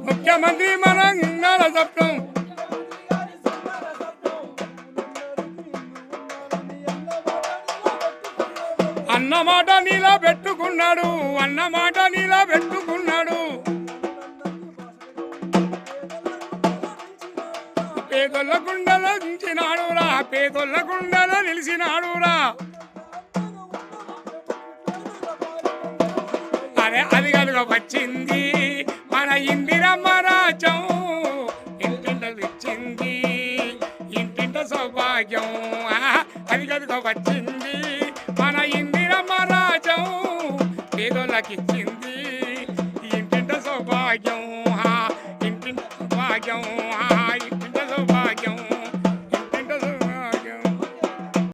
ముఖ్యమంత్రి మన ఇంగాల సప్తం అన్నమాట నీలా పెట్టుకున్నాడు, అన్నమాట నీలా పెట్టుకున్నాడు. పేదొల్ల గుండెల నిలిచినాడురా, పేదొల్ల గుండెల నిలిచినాడురా. అరే అది కనుక వచ్చింది మన ఇందిరమ్మ రాజ్యం, ఇంటింట తెచ్చింది ఇంటింట సౌభాగ్యం. అది కనుక వచ్చింది మన ఇందిరమ్మ రాజ్యం, పేదోళ్ళకిచ్చింది ఇంటింట సౌభాగ్యం, ఇంటింట సౌభాగ్యం.